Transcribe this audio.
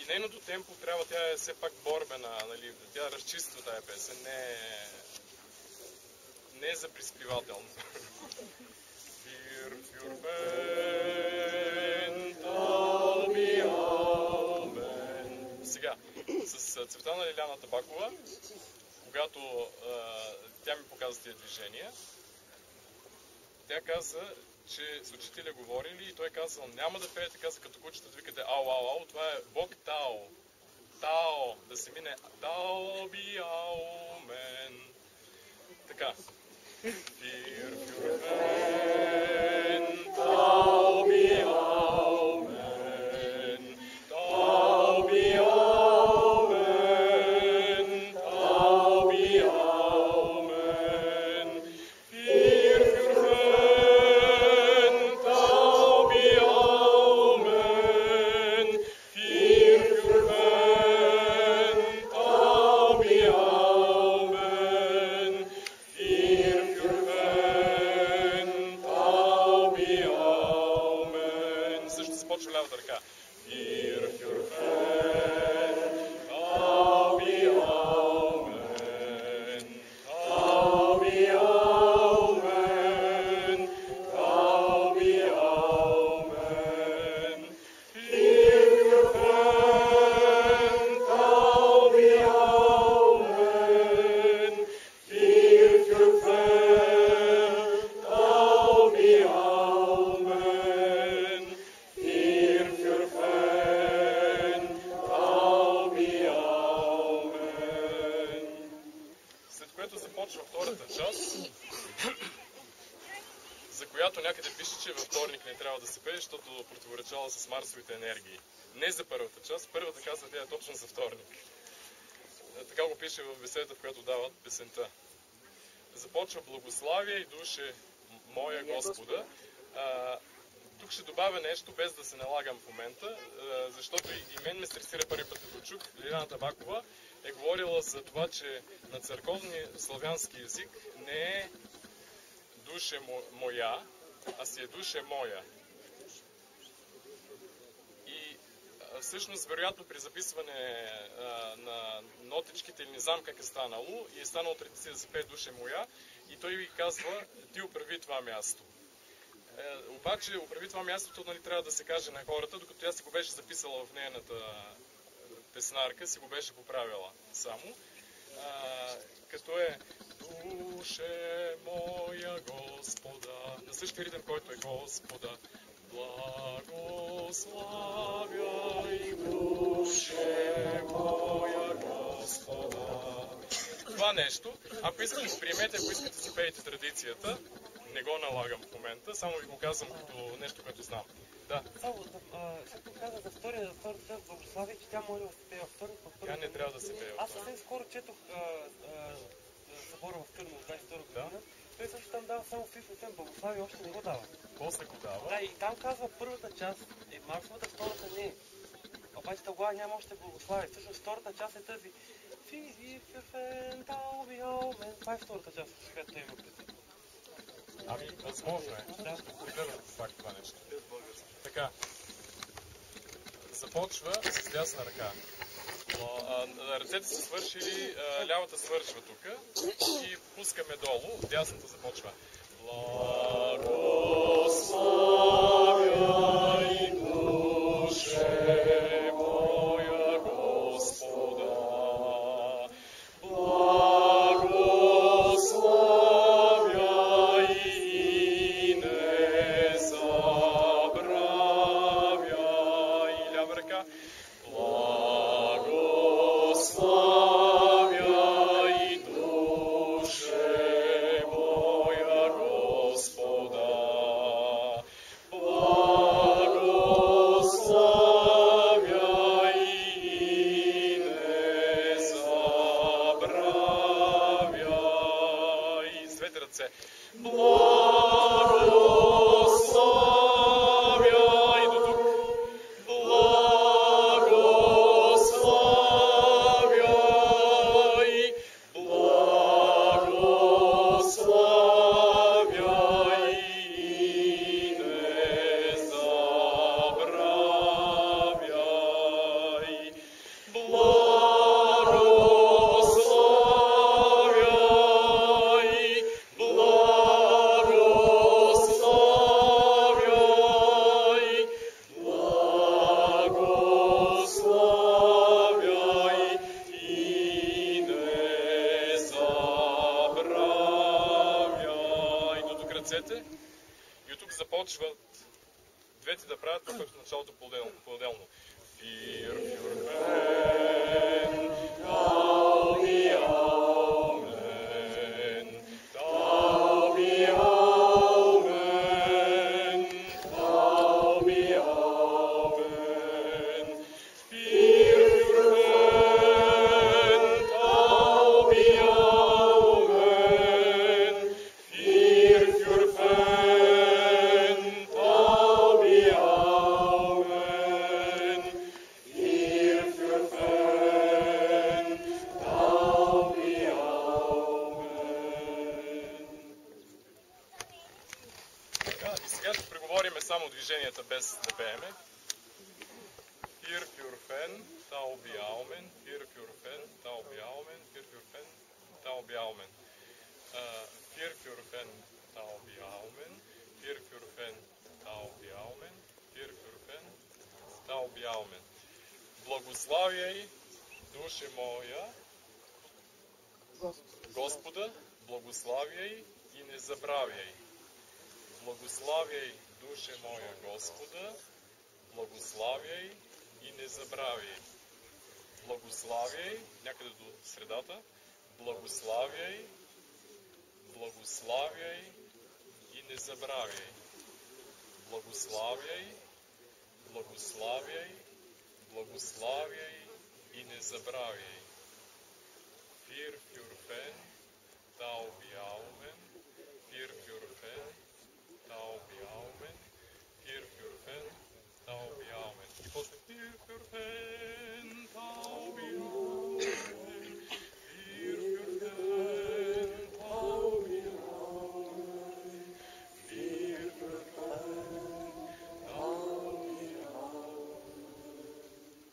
И нейното темпо трябва, тя е все пак борбена, нали, тя разчиства тая песен, не е за приспивателно. Сега, с Цветана Лиляна Табакова, когато тя ми показа тия движения, тя каза, че с учителя говорили и той казал, няма да пеете, каза като кучета, викате ау, ау, ау, това е Бог Тао. Тао, да се мине Тао би ау мен. Така. Фир, фюр, мен, Тао би ау мен, Тао би ау мен, Тао би ау мен, фир, фюр, мен, Taub bi Aumen, fir für men, Taub bi Aumen, fir für men, Taub bi Aumen. Също започва лявата ръка. Fir für men, Taub bi Aumen, Taub bi Aumen, Taub bi Aumen, fir für men, Taub bi Aumen, fir für men, Taub bi Aumen, fir für men, Taub bi Aumen. След което започва втората част, за която някъде пише, че във вторник не трябва да се пее, защото противоречала с Марсовите енергии. Не за първата част, първата казва тя е точно за вторник. Така го пише в беседата, в която дават песента. Започва благославие и душе моя Господа. Тук ще добавя нещо, без да се налагам в момента, защото и мен ме стресира първи път, като чух. Лиляна Табакова е говорила за това, че на църковния славянски език не е душе моя, а си е душе моя. И всъщност, вероятно, при записване на нотичките, или не знам как е станало, и е станало традиция да се пее душе моя, и той ви казва, ти управи това място. Обаче, управи това мястото, нали, трябва да се каже на хората, докато тя си го беше записала в нейната песнарка, си го беше поправила само. Като е душе моя Господа, на същия ритъм, който е Господа. Благославяй душе моя Господа. Това нещо, ако искате, приемете, ако искате си пеете традицията, не го налагам в момента, само ви го казвам като нещо, което знам. Да. Само, след каза за втората част благославие, че тя може да се пее във вторник. Тя не трябва да се пее. Аз съвсем скоро четох събора в Кърново 22 година. Той също там дава само фишно благославие, още не го дава. После го дава. Да, и там казва първата част е Марсовата, втората не е. Обаче тогава няма още благославие. Всъщност втората част е тази. Това е втората част, която той има предвид. Ами, възможно е. Да. Придържам пак това нещо. Така. Започва с дясна ръка. Ръцете са свършили, лявата свършва тук и пускаме долу, дясната започва. Благославяй душе моя Господа, благославяй и не забравяй. Лява ръка. Благославяй душе моя Господа, благославяй и не забравяй. С двете ръце. Благославяй до тук. започват двете да правят това, което в началото по-отделно. Фир, фюрфен, тауби, аумен, тауби, аумен, тауби, аумен, фир, фюрфен, taubi, aumen, fir, fürfen, taubi, aumen, fir, fürfen, taubi, aumen. Така, и сега ще преговориме само движенията без да пееме. Fir, fürfen, taubi, aumen, fir, fürfen, taubi, aumen, fir, fürfen, taubi, aumen. Fir, fürfen, taubi, aumen, fir, fürfen, taubi, aumen, fir, fürfen, taubi, aumen. Благославяй, душе моя, Господа, благославяй и не забравяй. Благославяй, душе моя, Господа, благославяй и не забравяй. Благославяй, някъде до средата, благославяй, благославяй и не забравяй. Благославяй, благославяй, благославяй и не забравяй. Fir, fürfen, taubi, aumen,